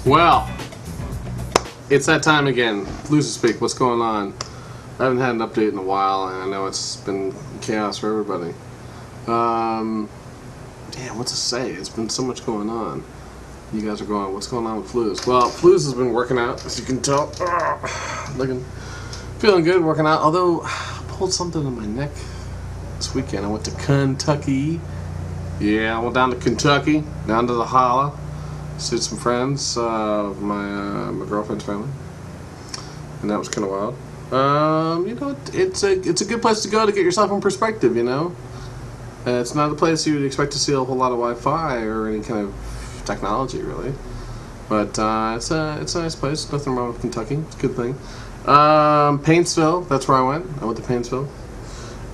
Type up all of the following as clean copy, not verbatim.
Well, it's that time again. Floozyspeak, what's going on? I haven't had an update in a while, and I know it's been chaos for everybody. Damn, what to say? It's been so much going on. You guys are going, what's going on with Flooz? Well, Flooz has been working out, as you can tell. Feeling good, working out. Although, I pulled something in my neck this weekend. I went to Kentucky. Yeah, I went down to Kentucky, down to the holla. Stayed some friends, my girlfriend's family, and that was kind of wild. You know, it's a good place to go to get yourself in perspective. You know, it's not a place you would expect to see a whole lot of Wi-Fi or any kind of technology, really. But it's a nice place. Nothing wrong with Kentucky. It's a good thing. Paintsville, that's where I went. I went to Paintsville.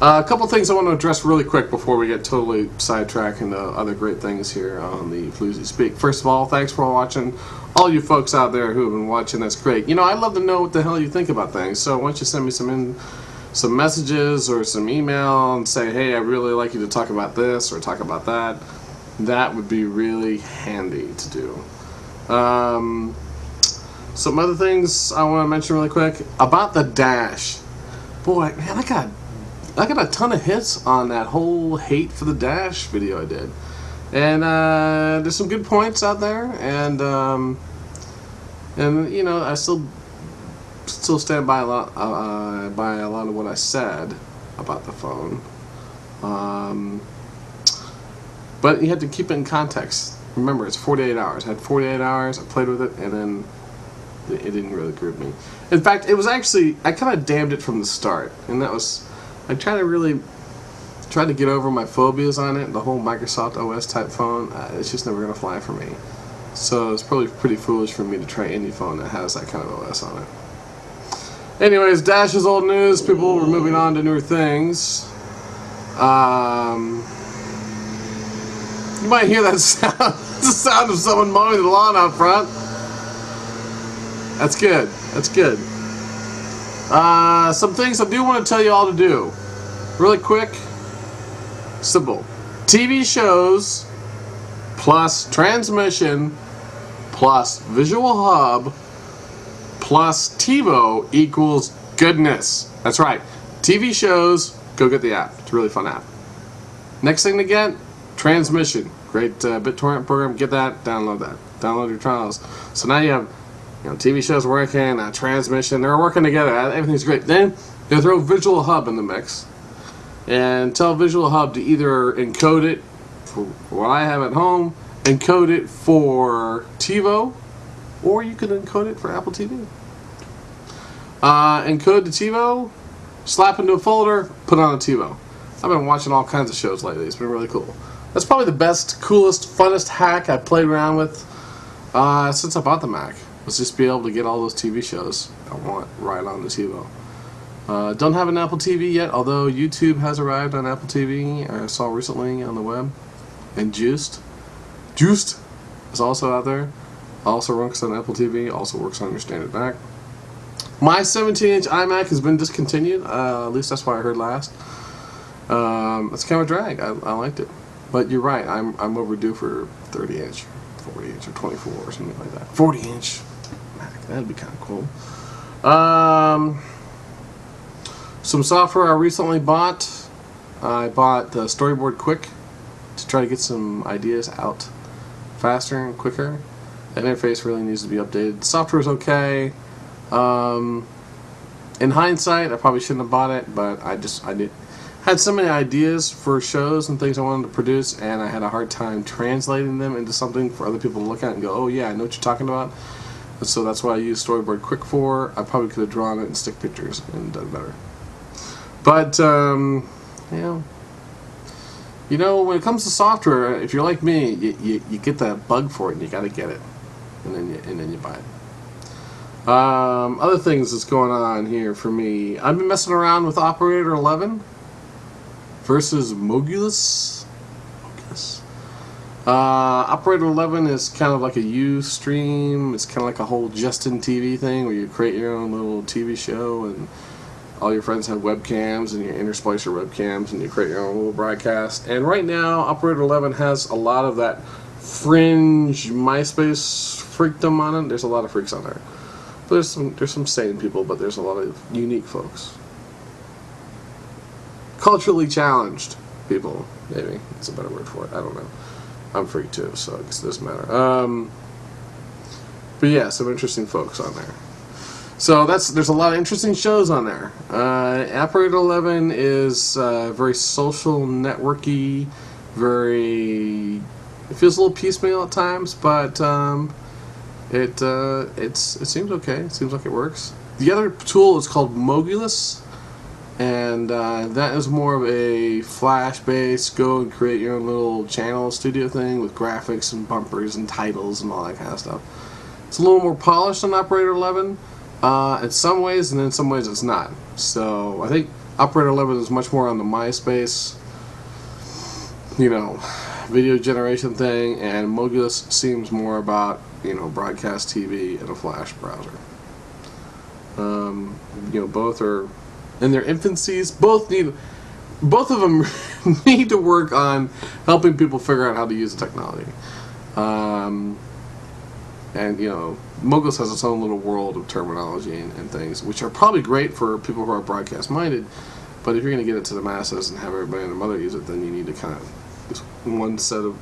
A couple things I want to address really quick before we get totally sidetracked into other great things here on the Floozyspeak. First of all, thanks for watching. All you folks out there who have been watching, that's great. You know, I'd love to know what the hell you think about things. So why don't you send me some messages or some email and say, hey, I'd really like you to talk about this or talk about that. That would be really handy to do. Some other things I want to mention really quick about the Dash. Boy, man, I got a ton of hits on that whole hate for the Dash video I did, and there's some good points out there, and you know, I still stand by a lot of what I said about the phone, but you have to keep it in context. Remember, it's 48 hours. I had 48 hours. I played with it, and then it didn't really grip me. In fact, it was actually, I kind of damned it from the start, and that was, I tried to get over my phobias on it. The whole Microsoft OS type phone, it's just never gonna fly for me. So it's probably pretty foolish for me to try any phone that has that kind of OS on it. Anyways, Dash is old news. People were moving on to newer things. You might hear that sound. It's the sound of someone mowing the lawn out front. That's good. That's good. Some things I do want to tell you all to do. Really quick. Simple. TV shows plus transmission plus Visual Hub plus TiVo equals goodness. That's right. TV shows, go get the app. It's a really fun app. Next thing to get, transmission. Great BitTorrent program. Get that. Download that. Download your trials. So now you have, you know, TV shows working, transmission, they're working together. Everything's great. Then you throw Visual Hub in the mix and tell Visual Hub to either encode it for what I have at home, encode it for TiVo, or you can encode it for Apple TV. Encode the TiVo, slap into a folder, put it on a TiVo. I've been watching all kinds of shows lately. It's been really cool. That's probably the best, coolest, funnest hack I've played around with since I bought the Mac. Was just be able to get all those TV shows I want right on the TiVo. Don't have an Apple TV yet, although YouTube has arrived on Apple TV. I saw recently on the web. And Juiced is also out there. Also works on Apple TV. Also works on your standard Mac. My 17-inch iMac has been discontinued. At least that's what I heard last. It's kind of a drag. I liked it, but you're right. I'm overdue for 30-inch, 40-inch, or 24 or something like that. 40-inch. That'd be kind of cool. Some software I recently bought. I bought storyboardquick to try to get some ideas out faster and quicker. That interface really needs to be updated. The software's okay. In hindsight, I probably shouldn't have bought it, but I had so many ideas for shows and things I wanted to produce, and I had a hard time translating them into something for other people to look at and go, oh yeah, I know what you're talking about. And so that's what I use storyboardquick for. I probably could have drawn it and stick pictures and done better. But you know, when it comes to software, if you're like me, you get that bug for it and you got to get it, and then you buy it. Other things that's going on here for me. I've been messing around with Operator 11 versus Mogulus. Operator 11 is kind of like a Ustream. It's kind of like a whole Justin TV thing where you create your own little TV show and all your friends have webcams and you intersplice your webcams and you create your own little broadcast. And right now, Operator 11 has a lot of that fringe MySpace freakdom on it. There's a lot of freaks on there. But there's some sane people, but there's a lot of unique folks. Culturally challenged people, maybe. That's a better word for it. I don't know. I'm freak too, so I guess it doesn't matter. But yeah, some interesting folks on there. So there's a lot of interesting shows on there. Operator 11 is very social, networky, it feels a little piecemeal at times, but it seems okay. It seems like it works. The other tool is called Mogulus, and that is more of a Flash-based, go and create your own little channel studio thing with graphics and bumpers and titles and all that kind of stuff. It's a little more polished than Operator 11 in some ways, and in some ways it's not. So I think Operator 11 is much more on the MySpace, video generation thing, and Mogulus seems more about, broadcast TV and a Flash browser. Both are in their infancies. Both of them need to work on helping people figure out how to use the technology. And Mogulus has its own little world of terminology and things, which are probably great for people who are broadcast minded. But if you're going to get it to the masses and have everybody and their mother use it, then you need to kind of just one set of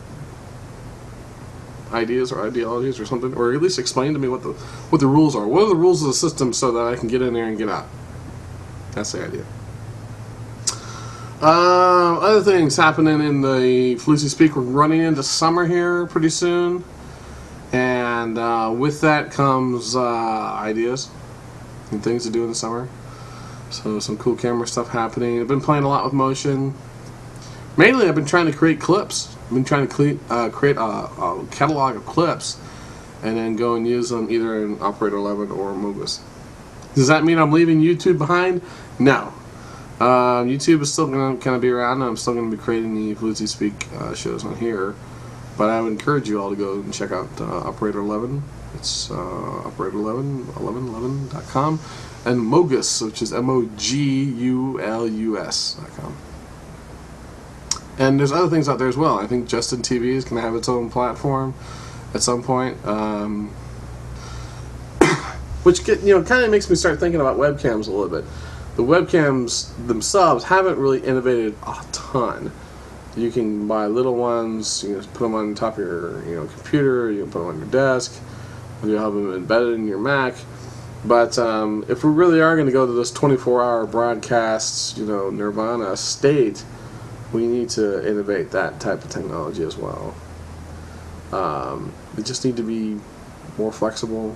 ideas or ideologies or something, or at least explain to me what the rules are. What are the rules of the system so that I can get in there and get out? That's the idea. Other things happening in the Floozyspeak. We're running into summer here pretty soon. And with that comes ideas and things to do in the summer. So some cool camera stuff happening. I've been playing a lot with motion. Mainly I've been trying to create clips. I've been trying to create a catalog of clips and then go and use them either in Operator 11 or Mogulus. Does that mean I'm leaving YouTube behind? No. YouTube is still going to kind of be around, and I'm still going to be creating the Floozyspeak shows on here. But I would encourage you all to go and check out Operator 11. It's operator11.com, and Mogulus, which is mogulus.com. And there's other things out there as well. I think Justin TV is going to have its own platform at some point, which kind of makes me start thinking about webcams a little bit. The webcams themselves haven't really innovated a ton. You can buy little ones. You can just put them on top of your computer. You can put them on your desk. You have them embedded in your Mac. But if we really are going to go to this 24-hour broadcasts, nirvana state, we need to innovate that type of technology as well. They just need to be more flexible,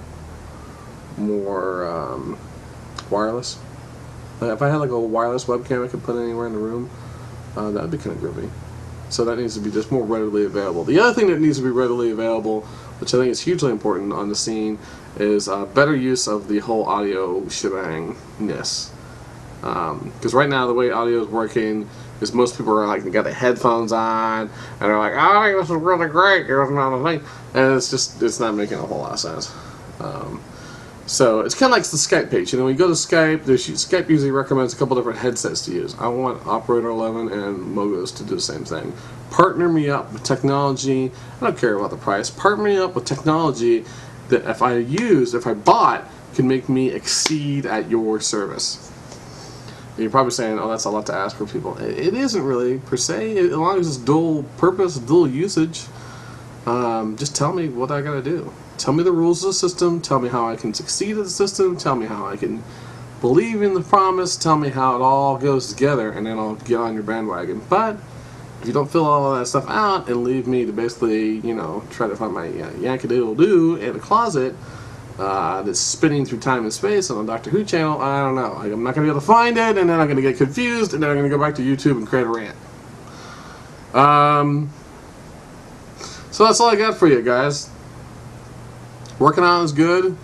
more wireless. If I had like a wireless webcam I could put anywhere in the room, that would be kind of groovy. So that needs to be just more readily available. The other thing that needs to be readily available, which I think is hugely important on the scene, is better use of the whole audio shebangness. Because right now the way audio is working is most people are like, they got their headphones on and they're like, oh, I think this is really great, here's another thing, and it's not making a whole lot of sense. So it's kind of like the Skype page. You go to Skype, Skype usually recommends a couple different headsets to use. I want Operator 11 and Mogulus to do the same thing. Partner me up with technology. I don't care about the price. Partner me up with technology that if I bought, can make me exceed at your service. And you're probably saying, oh, that's a lot to ask for people. It isn't really, per se. As long as it's dual purpose, dual usage, just tell me what I gotta do. Tell me the rules of the system, tell me how I can succeed at the system, tell me how I can believe in the promise, tell me how it all goes together, and then I'll get on your bandwagon. But if you don't fill all of that stuff out and leave me to basically, try to find my yankadoodle-doo in a closet that's spinning through time and space on a Doctor Who channel, I don't know. I'm not going to be able to find it, and then I'm going to get confused, and then I'm going to go back to YouTube and create a rant. So that's all I got for you guys. Working on is good.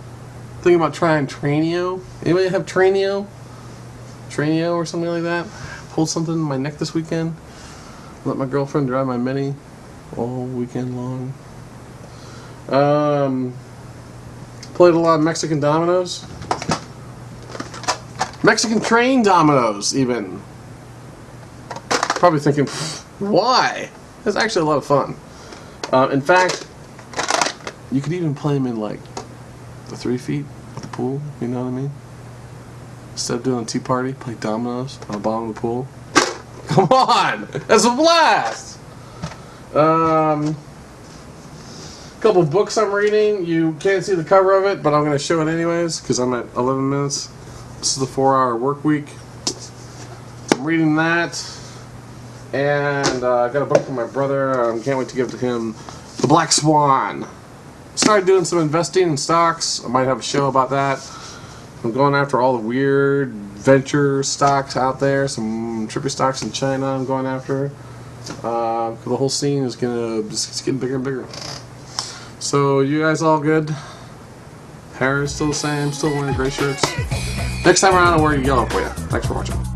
Thinking about trying Trainio. Anybody have Trainio? Trainio or something like that? Pulled something in my neck this weekend. Let my girlfriend drive my Mini all weekend long. Played a lot of Mexican dominoes. Mexican train dominoes, even. Probably thinking, why? It's actually a lot of fun. In fact, you could even play them in like the 3 feet of the pool. You know what I mean? Instead of doing a tea party, play dominoes on the bottom of the pool. Come on, that's a blast. Couple books I'm reading. You can't see the cover of it, but I'm going to show it anyways because I'm at 11 minutes. This is the 4-hour work week. I'm reading that, and I got a book from my brother. Can't wait to give it to him. The Black Swan. Started doing some investing in stocks. I might have a show about that. I'm going after all the weird venture stocks out there. Some trippy stocks in China I'm going after. The whole scene is it's getting bigger and bigger. So you guys all good? Hair is still the same. Still wearing gray shirts. Next time around I'll wear yellow for you. Thanks for watching.